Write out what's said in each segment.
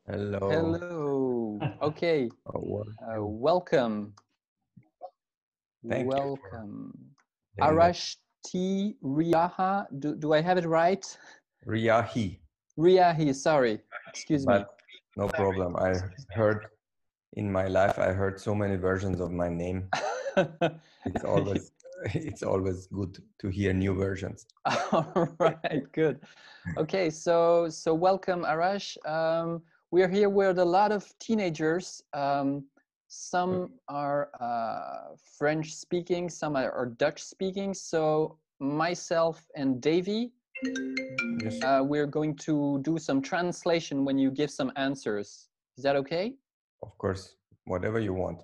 Hello. Hello. Okay. How are you? Welcome. Thank you for Welcome. the invite. Arash T. Riaha. Do I have it right? Riyahi, Riahi, sorry. Excuse me. but no problem. I heard in my life, I heard so many versions of my name. It's always it's always good to hear new versions. All right, good. Okay, so welcome, Arash. We're here with a lot of teenagers. Some are French speaking, some are Dutch speaking. So myself and Davy, Yes, we're going to do some translation when you give some answers. Is that okay? of course, whatever you want.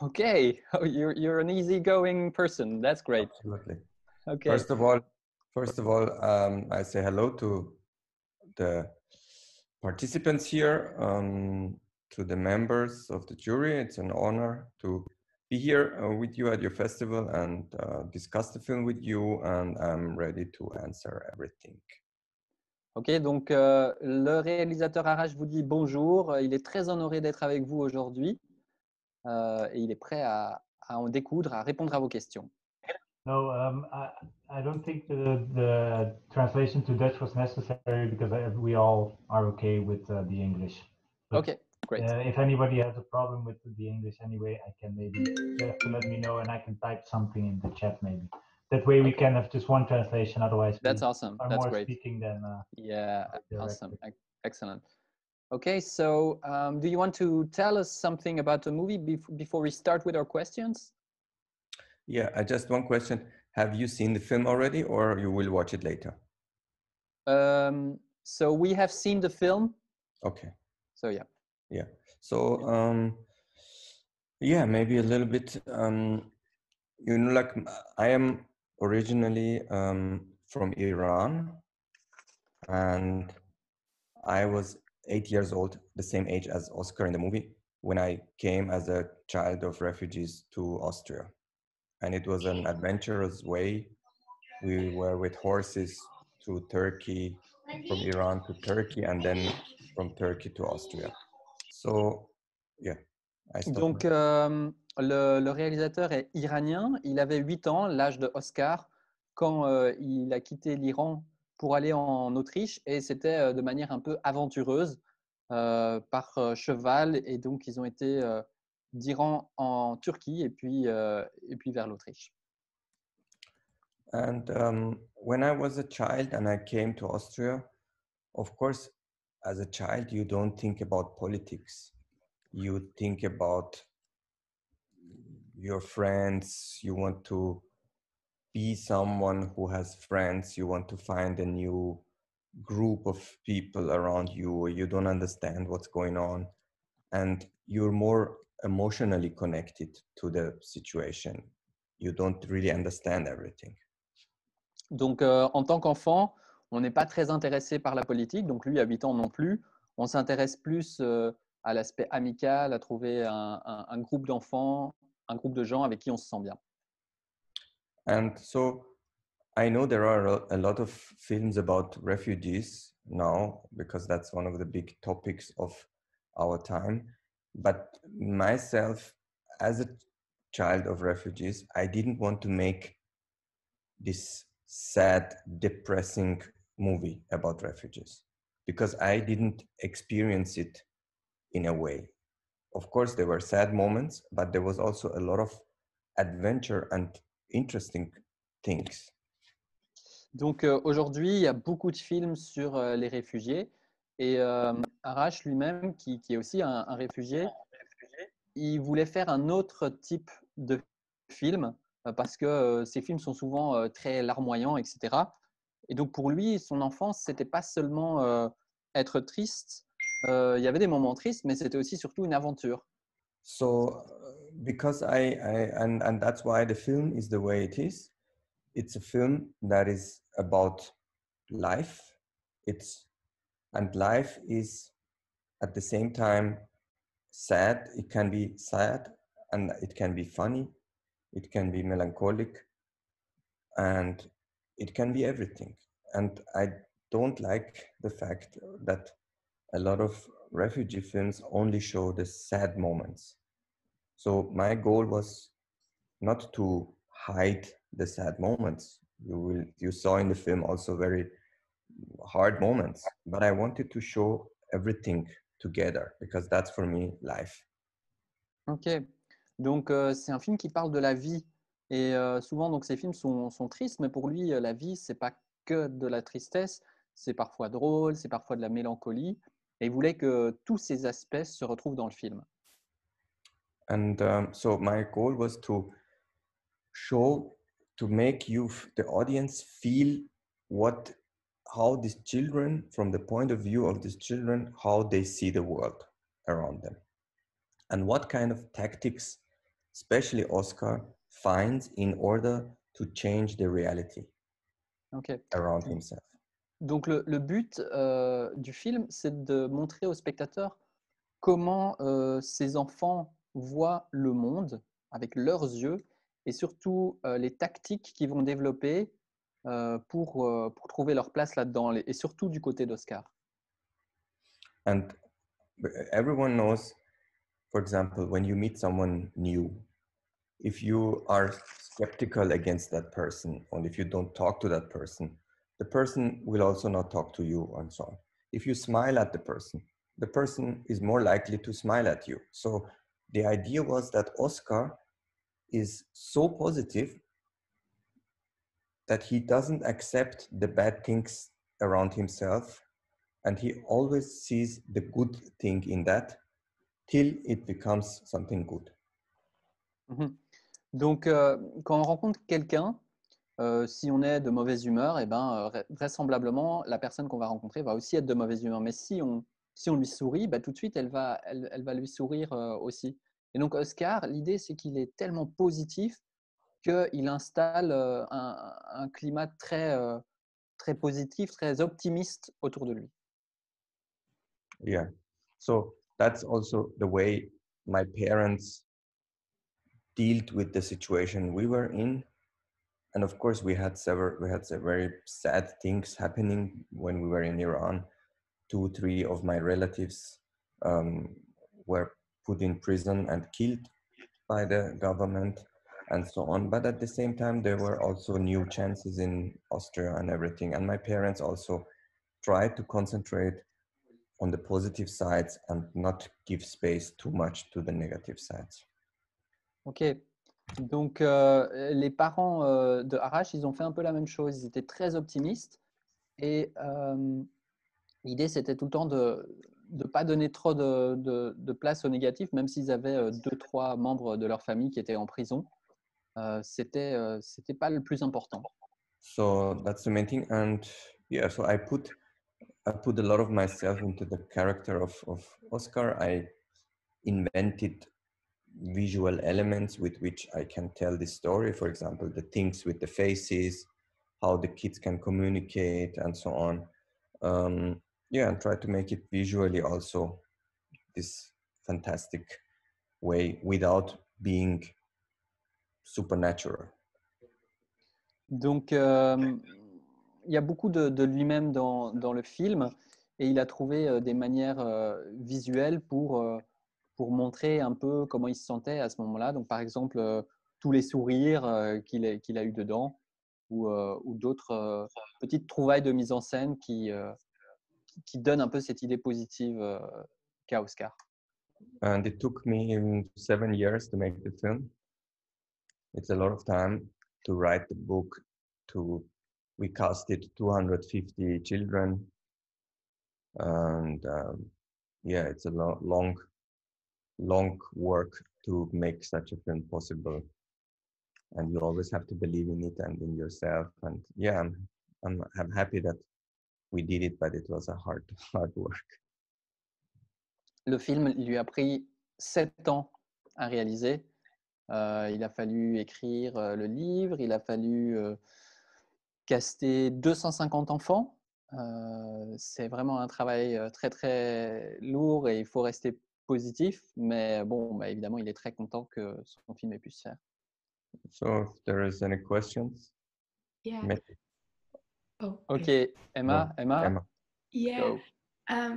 Okay, oh, you're an easygoing person. That's great. Absolutely. Okay. First of all, I say hello to the participants here, to the members of the jury. It's an honor to be here with you at your festival and discuss the film with you, and I'm ready to answer everything. Ok, donc le réalisateur Arash vous dit bonjour. Il est très honoré d'être avec vous aujourd'hui et il est prêt à en découdre, à répondre à vos questions. No, I don't think the translation to Dutch was necessary because we all are okay with the English. But, Ok, great. if anybody has a problem with the English anyway, I can maybe you have to let me know and I can type something in the chat maybe. That way we Okay. can have just one translation. Otherwise, That's we awesome. are That's more great. speaking than Yeah, directly. awesome. Excellent. Okay, so do you want to tell us something about the movie before we start with our questions? Yeah, I just one question. Have you seen the film already, or you will watch it later? So we have seen the film. Okay. So yeah. Yeah. So yeah, maybe a little bit. Like I am originally from Iran, and I was 8 years old, the same age as Oscar in the movie, when I came as a child of refugees to Austria. And it was an adventurous way. We were with horses to Turkey, from Iran to Turkey, and then from Turkey to Austria. So, yeah, I stopped. Donc, le réalisateur est iranien. Il avait 8 ans, l'âge de Oscar, quand il a quitté l'Iran pour aller en Autriche. Et c'était de manière un peu aventureuse, par cheval. Et donc, ils ont été d'Iran en Turquie et puis vers l'Autriche. And when I was a child and I came to Austria, of course, as a child, you don't think about politics. You think about your friends. You want to be someone who has friends. You want to find a new group of people around you. You don't understand what's going on. And you're more emotionally connected to the situation. You don't really understand everything. Donc, en tant qu'enfant, on n'est pas très intéressé par la politique. Donc, lui, à 8 ans non plus. On s'intéresse plus à l'aspect amical, à trouver un groupe d'enfants, un groupe de gens avec qui on se sent bien. And so I know there are a lot of films about refugees now, because that's one of the big topics of our time. But myself, as a child of refugees, I didn't want to make this sad, depressing movie about refugees because I didn't experience it in a way. Of course, there were sad moments, but there was also a lot of adventure and interesting things. Donc, aujourd'hui, il y a beaucoup de films sur les réfugiés. Et Arash lui-même, qui est aussi un réfugié, il voulait faire un autre type de film parce que ces films sont souvent très larmoyants, etc. Et donc, pour lui, son enfance, c'était pas seulement être triste. Il y avait des moments tristes, mais c'était aussi surtout une aventure. So, because and that's why the film is the way it is. It's a film that is about life. And life is at the same time sad. It can be sad, and it can be funny. It can be melancholic, and it can be everything. And I don't like the fact that a lot of refugee films only show the sad moments. So my goal was not to hide the sad moments. You saw in the film also very hard moments, but I wanted to show everything together because that's for me life. Ok. Donc, c'est un film qui parle de la vie. Et souvent, donc, ces films sont tristes, mais pour lui, la vie, c'est pas que de la tristesse. C'est parfois drôle, c'est parfois de la mélancolie. Et il voulait que tous ces aspects se retrouvent dans le film. And so my goal was to show, to make the audience feel how these children, from the point of view of these children, how they see the world around them. And what kind of tactics, especially Oscar, finds in order to change the reality Ok. around himself. Donc, le but du film, c'est de montrer aux spectateurs comment ces enfants voient le monde avec leurs yeux et surtout les tactiques qu'ils vont développer pour trouver leur place là-dedans, et surtout du côté d'Oscar. And everyone knows, for example, when you meet someone new, if you are skeptical against that person, or if you don't talk to that person, the person will also not talk to you, and so on. If you smile at the person is more likely to smile at you. So the idea was that Oscar is so positive that he doesn't accept the bad things around himself, and he always sees the good thing in that till it becomes something good. Mhm. Donc, quand on rencontre quelqu'un, si on est de mauvaise humeur, eh ben, vraisemblablement, la personne qu'on va rencontrer va aussi être de mauvaise humeur. Mais si on lui sourit, bah, tout de suite, elle va lui sourire aussi. Et donc, Oscar, l'idée, c'est qu'il est tellement positif qu'il installe un climat très positif, très optimiste autour de lui. Yeah. So that's also the way my parents dealt with the situation we were in. And of course, we had some very sad things happening when we were in Iran. 2-3 of my relatives were put in prison and killed by the government and so on. But at the same time, there were also new chances in Austria and everything. And my parents also tried to concentrate on the positive sides and not give space too much to the negative sides. Ok. Donc, les parents de Arash, ils ont fait un peu la même chose. Ils étaient très optimistes. Et l'idée, c'était tout le temps de ne pas donner trop de place au négatif, même s'ils avaient 2-3 membres de leur famille qui étaient en prison. C'était pas le plus important. So that's the main thing. And yeah, so I put a lot of myself into the character of Oscar. I invented visual elements with which I can tell the story. For example, the things with the faces, how the kids can communicate, and so on. Yeah, and try to make it visually also this fantastic way without being supernatural. Donc, il y a beaucoup de lui-même dans le film et il a trouvé des manières visuelles pour montrer un peu comment il se sentait à ce moment-là. Donc, par exemple, tous les sourires qu'il a eu dedans ou d'autres petites trouvailles de mise en scène qui donnent un peu cette idée positive qu'a Oscar. And it took me 7 years to make the film. It's a lot of time to write the book. We casted 250 children, and yeah, it's a long work to make such a film possible. And you always have to believe in it and in yourself. And yeah, I'm happy that we did it, but it was a hard work. Le film lui a pris 7 ans à réaliser. Il a fallu écrire le livre, il a fallu caster 250 enfants. C'est vraiment un travail très très lourd et il faut rester positif. Mais bon, bah, évidemment, il est très content que son film ait pu se faire. So if there is any questions? Yeah. Maybe. Oh, Ok, okay. Emma, No, Emma. Yeah. go.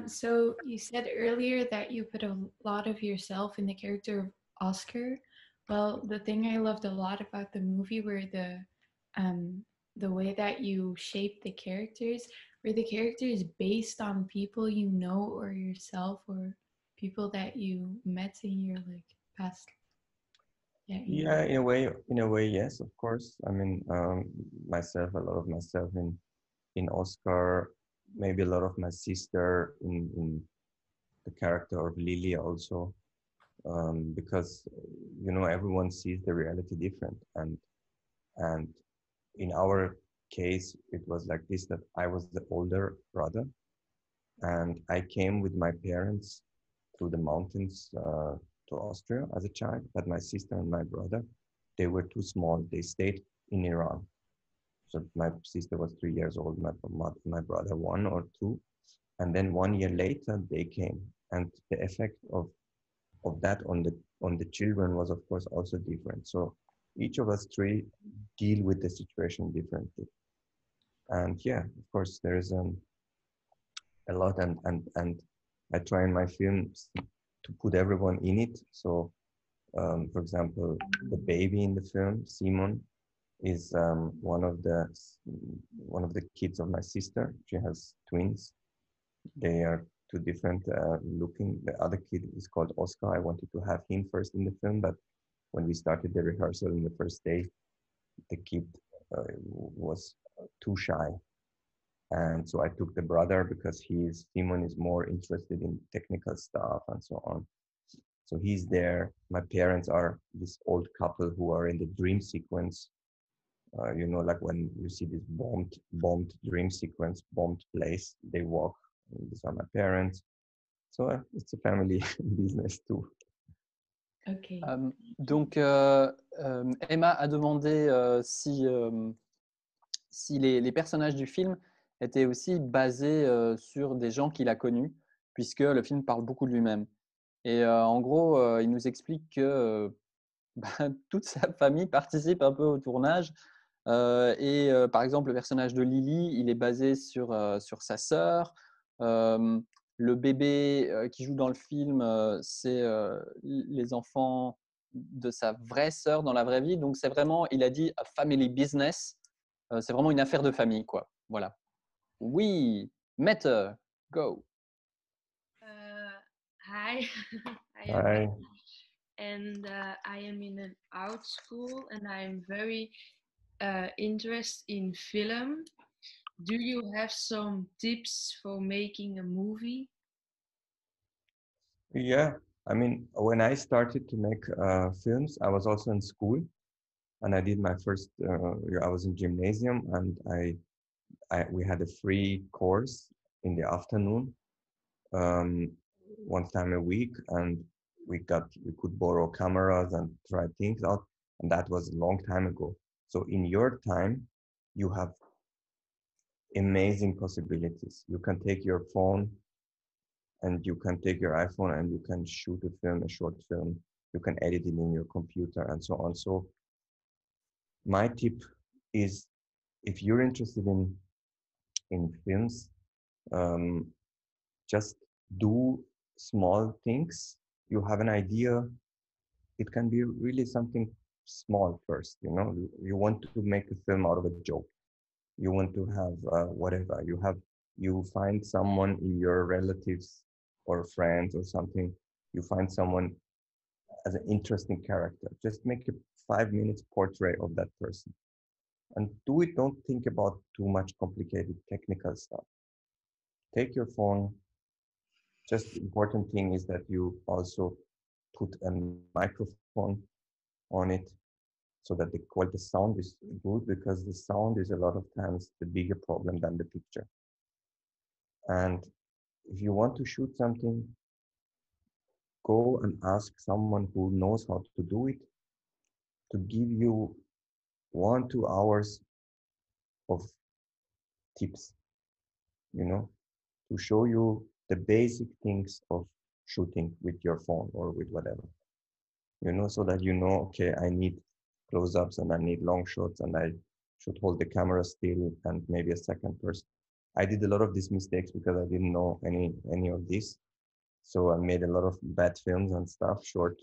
So you said earlier that you put a lot of yourself in the character of Oscar. Well, the thing I loved a lot about the movie were the way that you shaped the characters, were the characters based on people you know or yourself or people that you met in your like past. Yeah. Yeah, in a way, yes, of course. I mean, myself, a lot of myself in Oscar, maybe a lot of my sister in the character of Lily also, because everyone sees the reality different, and in our case, it was like this, that I was the older brother, and I came with my parents through the mountains to Austria as a child, but my sister and my brother, they were too small. They stayed in Iran. So my sister was 3 years old, my brother 1 or 2. And then 1 year later, they came. And the effect of that on the children was, of course, also different. So each of us three deal with the situation differently. And yeah, of course, there is a lot, and I try in my films to put everyone in it. So, for example, the baby in the film, Simon, is one of the kids of my sister. She has twins. They are two different looking. The other kid is called Oscar. I wanted to have him first in the film, but when we started the rehearsal in the first day, the kid was too shy. And so I took the brother because Simon is more interested in technical stuff and so on. So he's there. My parents are this old couple who are in the dream sequence. Like when you see this bombed dream sequence, bombed place, they walk. These are my parents. So it's a family business too. Okay. Donc, Emma a demandé si les personnages du film étaient aussi basés sur des gens qu'il a connus, puisque le film parle beaucoup de lui-même. Et en gros, il nous explique que toute sa famille participe un peu au tournage. Par exemple, le personnage de Lily, il est basé sur sa sœur. Le bébé qui joue dans le film, c'est les enfants de sa vraie sœur dans la vraie vie. Donc, c'est vraiment, il a dit, a family business. C'est vraiment une affaire de famille, quoi. Voilà. Oui, Mette, go. Hi, I am Hi. and I am in an art school and I'm very interested in film. Do you have some tips for making a movie? Yeah, I mean, when I started to make films, I was also in school, and I did my first. I was in gymnasium, and we had a free course in the afternoon, um, one time a week, and we could borrow cameras and try things out, and that was a long time ago. So in your time, you have amazing possibilities. You can take your phone and you can take your iPhone and you can shoot a short film. You can edit it in your computer and so on. So my tip is, if you're interested in films, just do small things. You have an idea. It can be really something small first. You want to make a film out of a joke. You want to have whatever. You find someone in your relatives or friends or something. You find someone as an interesting character. Just make a 5 minutes portrait of that person. And do it, don't think about too much complicated technical stuff. Take your phone. Just the important thing is that you also put a microphone on it so that the sound is good, because the sound is a lot of times the bigger problem than the picture. And if you want to shoot something, go and ask someone who knows how to do it to give you 1-2 hours of tips, to show you the basic things of shooting with your phone or with whatever, so that okay, I need close-ups and I need long shots and I should hold the camera still and maybe a second person. I did a lot of these mistakes because I didn't know any of this. So I made a lot of bad films and stuff, short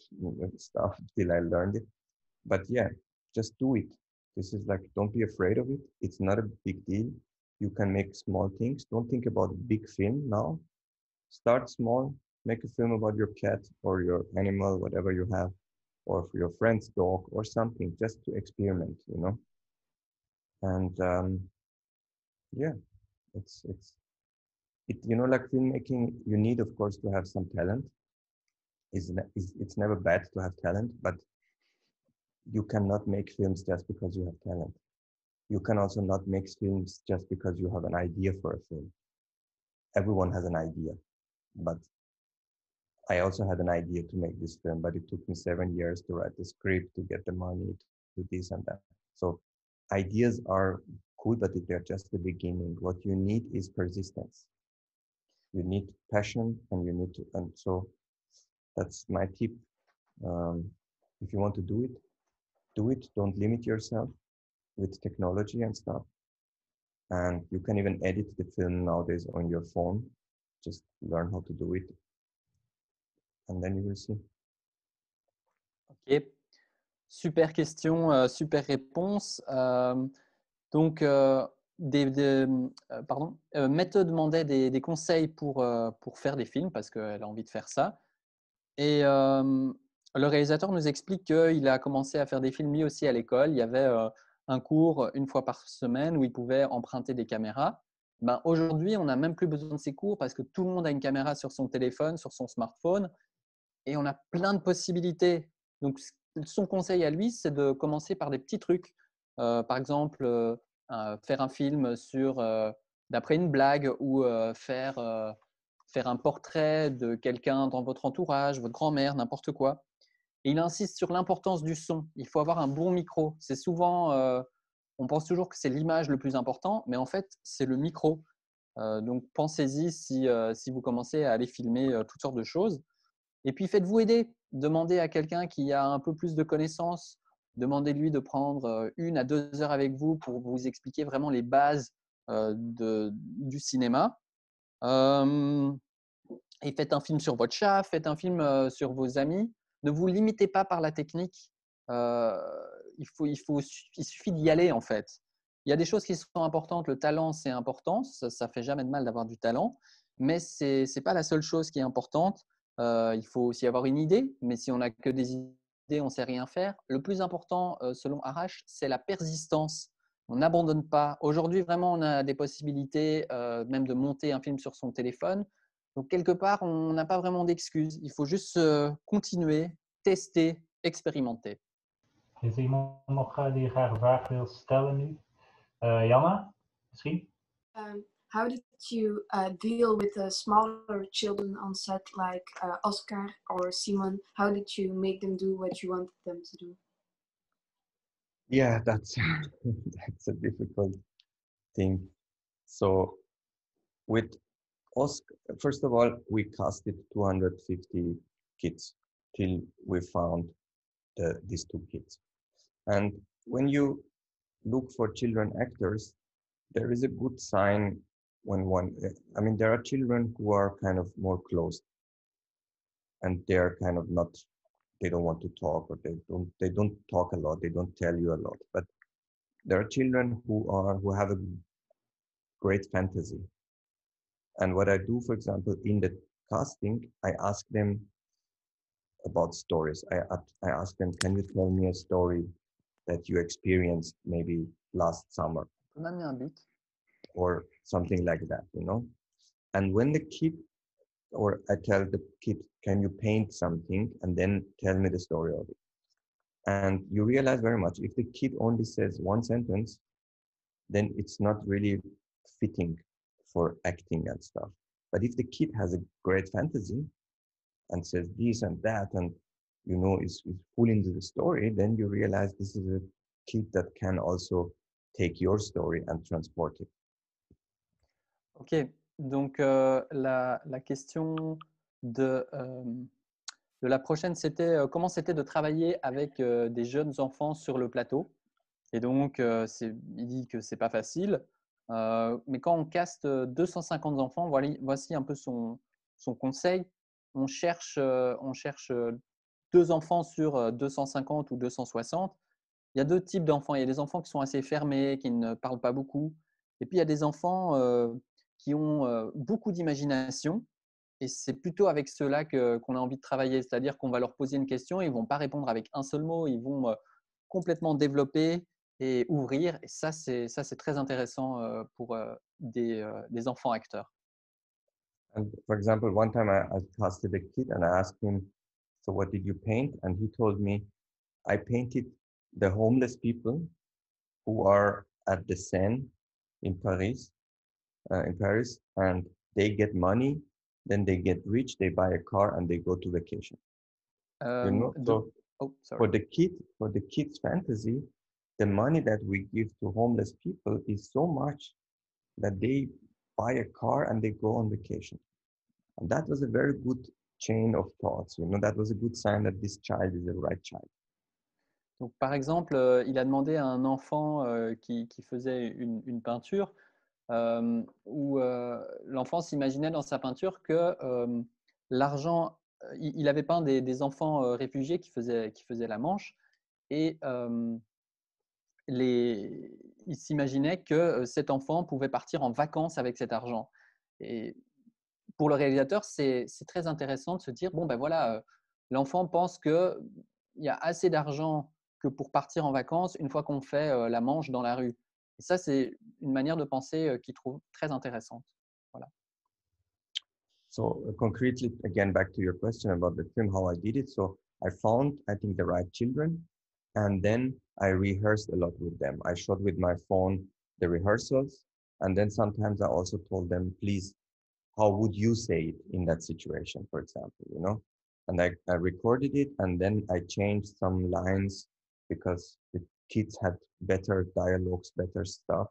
stuff till I learned it. But yeah, just do it. This is like, don't be afraid of it. It's not a big deal. You can make small things. Don't think about a big film now. Start small. Make a film about your cat or your animal, whatever you have, or for your friend's dog or something, just to experiment, you know. And yeah, it's it. You know, like filmmaking, you need, of course, to have some talent. It's never bad to have talent, but you cannot make films just because you have talent. You can also not make films just because you have an idea for a film. Everyone has an idea, but I also had an idea to make this film, but it took me 7 years to write the script, to get the money, to this and that. So ideas are cool, but they're just the beginning. What you need is persistence. You need passion, and you need to, and so that's my tip. If you want to do it, do it. Don't limit yourself with technology and stuff. And you can even edit the film nowadays on your phone. Just learn how to do it, and then you will see. Ok, super question, super réponse. Donc, Mette demandait des conseils pour faire des films parce qu'elle a envie de faire ça. Et le réalisateur nous explique qu'il a commencé à faire des films lui aussi à l'école. Il y avait un cours une fois par semaine où il pouvait emprunter des caméras. Ben, aujourd'hui, on n'a même plus besoin de ces cours parce que tout le monde a une caméra sur son téléphone, sur son smartphone, et on a plein de possibilités. Donc, son conseil à lui, c'est de commencer par des petits trucs. Par exemple, faire un film d'après une blague ou faire un portrait de quelqu'un dans votre entourage, votre grand-mère, n'importe quoi. Et il insiste sur l'importance du son. Il faut avoir un bon micro. C'est souvent, on pense toujours que c'est l'image le plus important, mais en fait, c'est le micro. Donc, pensez-y si vous commencez à aller filmer toutes sortes de choses. Et puis, faites-vous aider. Demandez à quelqu'un qui a un peu plus de connaissances. Demandez-lui de prendre 1 à 2 heures avec vous pour vous expliquer vraiment les bases du cinéma. Et faites un film sur votre chat, faites un film sur vos amis. Ne vous limitez pas par la technique. Il suffit d'y aller en fait. Il y a des choses qui sont importantes. Le talent, c'est important. Ça fait jamais de mal d'avoir du talent. Mais ce n'est pas la seule chose qui est importante. Il faut aussi avoir une idée. Mais si on n'a que des idées, on ne sait rien faire. Le plus important, selon Arash, c'est la persistance. On n'abandonne pas. Aujourd'hui, vraiment, on a des possibilités même de monter un film sur son téléphone. Donc, quelque part, on n'a pas vraiment d'excuses. Il faut juste continuer, tester, expérimenter. Is er iemand nog die graag een vraag wil stellen nu? Janna, misschien? How did you deal with the smaller children on set, like Oscar or Simon? How did you make them do what you wanted them to do? Yeah, that's that's a difficult thing. So with Oscar, first of all, we casted 250 kids till we found these 2 kids. And when you look for children actors, there is a good sign when I mean, there are children who are kind of more closed, and they're kind of not, they don't want to talk, or they don't talk a lot, they don't tell you a lot. But there are children who have a great fantasy. And what I do, for example, in the casting, I ask them about stories. I ask them, can you tell me a story that you experienced maybe last summer? Or something like that, you know? And when the kid, or I tell the kid, can you paint something and then tell me the story of it? And you realize very much, if the kid only says 1 sentence, then it's not really fitting for acting and stuff. But if the kid has a great fantasy and says this and that, and you know, is full into the story, then you realize this is a kid that can also take your story and transport it. Ok, donc la question de la prochaine, c'était comment c'était de travailler avec des jeunes enfants sur le plateau. Et donc, il dit que c'est pas facile. Mais quand on caste 250 enfants, voici un peu son conseil. On cherche 2 enfants sur 250 ou 260. Il y a 2 types d'enfants. Il y a des enfants qui sont assez fermés, qui ne parlent pas beaucoup. Et puis, il y a des enfants qui ont beaucoup d'imagination. Et c'est plutôt avec ceux-là qu'on a envie de travailler. C'est-à-dire qu'on va leur poser une question, ils ne vont pas répondre avec un seul mot, ils vont complètement développer et ouvrir. Et ça, c'est très intéressant pour des enfants acteurs. And for example, one time I casted a kid and I asked him, "So what did you paint?" And he told me, "I painted the homeless people who are at the Seine in Paris, and they get money, then they get rich, they buy a car, and they go to vacation." You know, so Oh, sorry. for the kids' fantasy, the money that we give to homeless people is so much that they buy a car and they go on vacation. And that was a very good chain of thoughts. You know, that was a good sign that this child is the right child. Donc, par exemple, il a demandé à un enfant qui faisait une peinture où l'enfant s'imaginait dans sa peinture que l'argent, il avait peint des enfants réfugiés qui faisaient la manche et il s'imaginait que cet enfant pouvait partir en vacances avec cet argent. Et pour le réalisateur, c'est très intéressant de se dire, bon ben voilà, l'enfant pense qu'il y a assez d'argent que pour partir en vacances une fois qu'on fait la manche dans la rue. Et ça, c'est une manière de penser qu'il trouve très intéressante. Voilà. So concretely, again, back to your question about the film, how I did it. So I found, I think, the right children, and then I rehearsed a lot with them. I shot with my phone the rehearsals, and then sometimes I also told them, please, how would you say it in that situation, for example, you know? And I recorded it, and then I changed some lines because the kids had better dialogues, better stuff.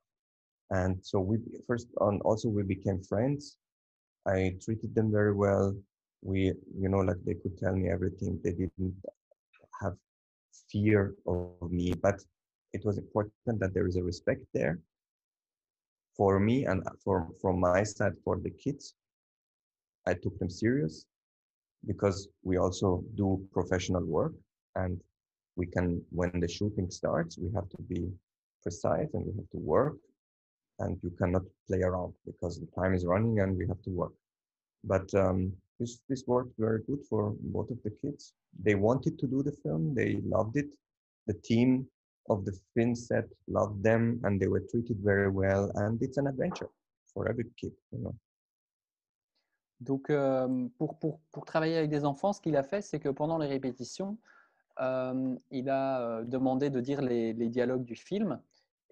And so we first on also we became friends. I treated them very well. We, you know, like they could tell me everything. They didn't have fear of me, but it was important that there is a respect there for me and from my side for the kids. I took them serious because we also do professional work, and we can, when the shooting starts, we have to be precise and we have to work, and you cannot play around because the time is running and we have to work. But this worked very good for both of the kids. They wanted to do the film. They loved it. The team of the film set loved them, and they were treated very well. And it's an adventure for every kid, you know. Donc, pour travailler avec des enfants, ce qu'il a fait, c'est que pendant les répétitions, il a demandé de dire les dialogues du film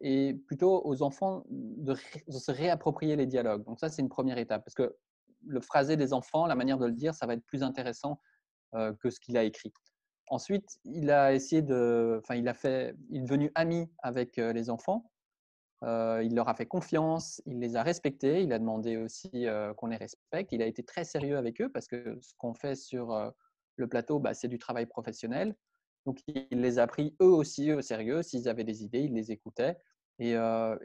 et plutôt aux enfants de se réapproprier les dialogues. Donc ça, c'est une première étape parce que le phrasé des enfants, la manière de le dire, ça va être plus intéressant que ce qu'il a écrit. Ensuite, il a essayé il est devenu ami avec les enfants. Il leur a fait confiance, il les a respectés, il a demandé aussi qu'on les respecte. Il a été très sérieux avec eux parce que ce qu'on fait sur le plateau, c'est du travail professionnel. Donc, il les a pris eux aussi au sérieux. S'ils avaient des idées, il les écoutait. Et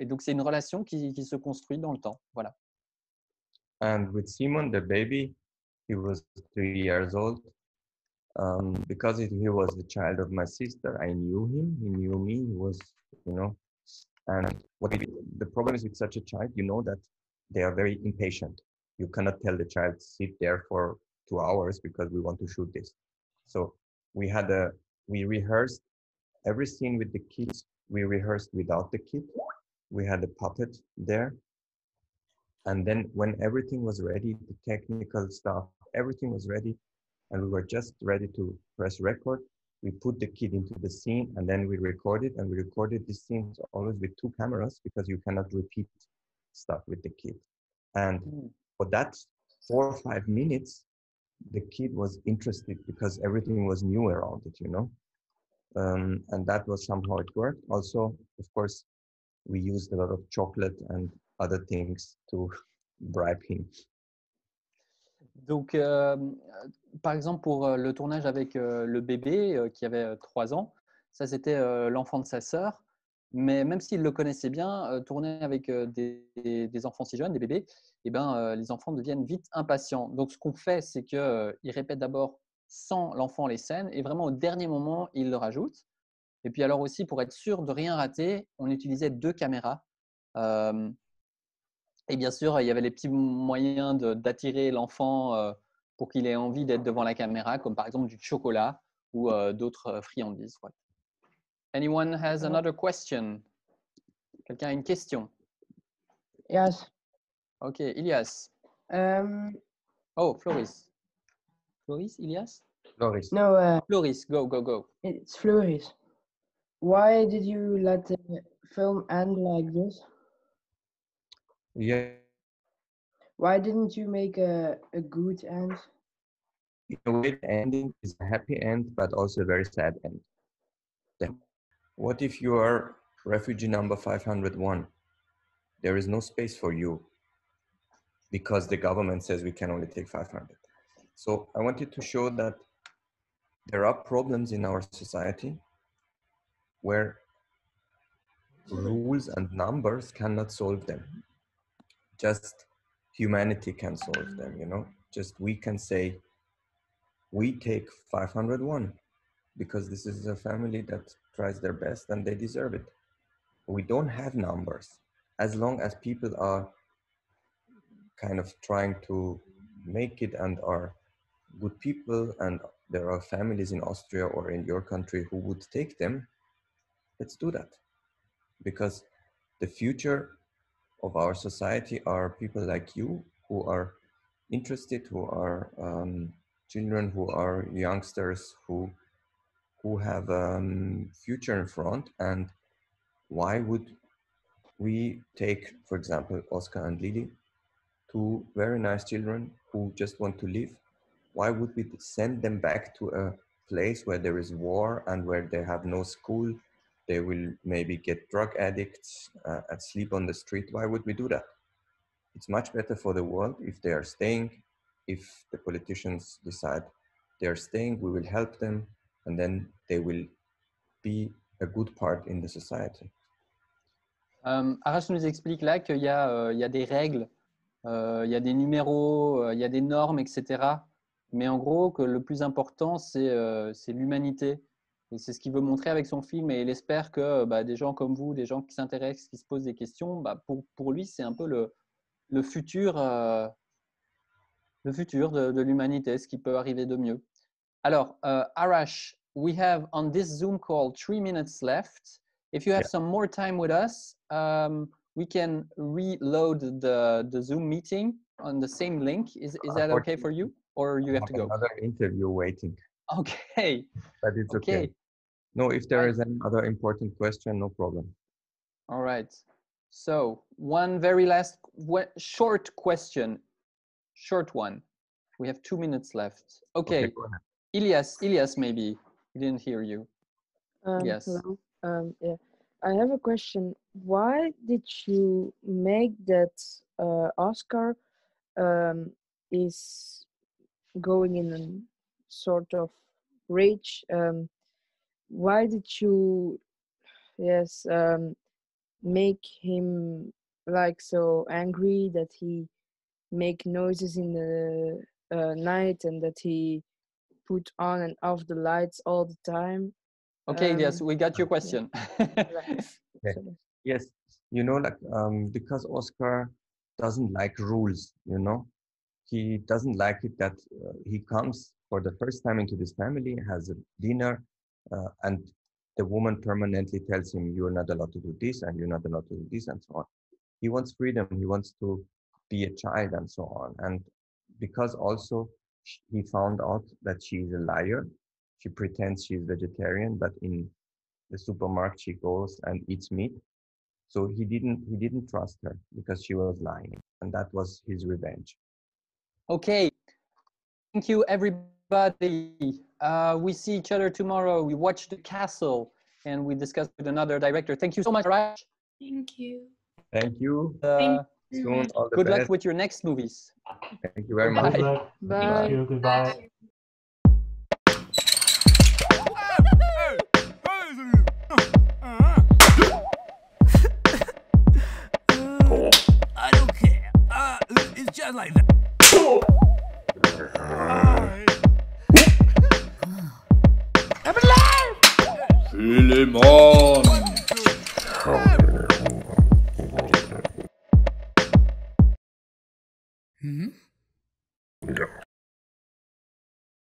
donc, c'est une relation qui se construit dans le temps. Voilà. And with Simon, the baby, he was 3 years old. Because he was the child of my sister, I knew him. He knew me. He was, you know. And the problem is with such a child, you know that they are very impatient. You cannot tell the child sit there for 2 hours because we want to shoot this. So we rehearsed every scene with the kids. We rehearsed without the kid. We had a puppet there. And then when everything was ready, the technical stuff, everything was ready, and we were just ready to press record, we put the kid into the scene, and then we recorded, and we recorded these scenes always with 2 cameras because you cannot repeat stuff with the kid. And for that 4 or 5 minutes, the kid was interested because everything was new around it, you know. And that was somehow it worked. Also, of course, we used a lot of chocolate and other things to bribe him. Donc, par exemple, pour le tournage avec le bébé qui avait 3 ans, ça c'était l'enfant de sa sœur. Mais même s'il le connaissait bien, tourner avec des enfants si jeunes, des bébés, eh ben, les enfants deviennent vite impatients. Donc, ce qu'on fait, c'est qu'il répète d'abord sans l'enfant les scènes et vraiment au dernier moment, il le rajoute. Et puis alors aussi, pour être sûr de rien rater, on utilisait 2 caméras. Et bien sûr, il y avait les petits moyens d'attirer l'enfant pour qu'il ait envie d'être devant la caméra, comme par exemple du chocolat ou d'autres friandises. Ouais. Anyone has another question? Quelqu'un a une question? Yes. Ok, Ilias. Oh, Floris. Floris, Ilias? Floris. No, Floris, go. it's Floris. Why did you let the film end like this? Yeah, Why didn't you make a good end? in a way, the ending is a happy end, but also a very sad end. Then, what if you are refugee number 501? There is no space for you because the government says we can only take 500. So I wanted to show that there are problems in our society where rules and numbers cannot solve them. Just humanity can solve them, you know? Just we can say, we take 501 because this is a family that tries their best and they deserve it. We don't have numbers. As long as people are kind of trying to make it and are good people, and there are families in Austria or in your country who would take them, let's do that. Because the future of our society are people like you who are interested, who are children, who are youngsters, who have future in front. And why would we take, for example, Oscar and Lily, 2 very nice children who just want to live? Why would we send them back to a place where there is war and where they have no school? They will maybe get drug addicts and sleep on the street. Why would we do that? It's much better for the world if they are staying. If the politicians decide they are staying, we will help them, and then they will be a good part in the society. Arash nous explique là qu'il y a des règles, il y a des numéros, il y a des normes, etc. Mais en gros, que le plus important, c'est l'humanité. Et c'est ce qu'il veut montrer avec son film. Et il espère que des gens comme vous, des gens qui s'intéressent, qui se posent des questions, pour lui, c'est un peu le futur de l'humanité, ce qui peut arriver de mieux. Alors, Arash, we have on this Zoom call 3 minutes left. If you have some more time with us, we can reload the Zoom meeting on the same link. Is that okay for you, or you have to go? Another interview waiting. Okay. But it's okay. No, if there is another important question, no problem. All right. So one very last short question, short one. We have 2 minutes left. Okay, go ahead. Ilias, maybe we didn't hear you. Yes. Hello. Yeah, I have a question. Why did you make that Oscar is going in a sort of rage? Why did you, make him like so angry that he make noises in the night and that he put on and off the lights all the time? Okay, yes, we got your question. Yes, you know, like because Oscar doesn't like rules, you know, he doesn't like it that he comes for the first time into this family, has a dinner, and the woman permanently tells him, you're not allowed to do this and you're not allowed to do this and so on. He wants freedom, he wants to be a child and so on. And because also he found out that she's a liar, she pretends she's vegetarian, but in the supermarket she goes and eats meat. So he didn't trust her because she was lying, and that was his revenge. Okay, thank you everybody. We see each other tomorrow. We watch The Castle and we discuss with another director. Thank you so much, Raj. Thank you. Thank you. Soon, all the Good best. luck with your next movies. Thank you very Good much. luck. Bye. Thank you. Goodbye. Bye. Just like that. I'm alive! Philemon! Hmm?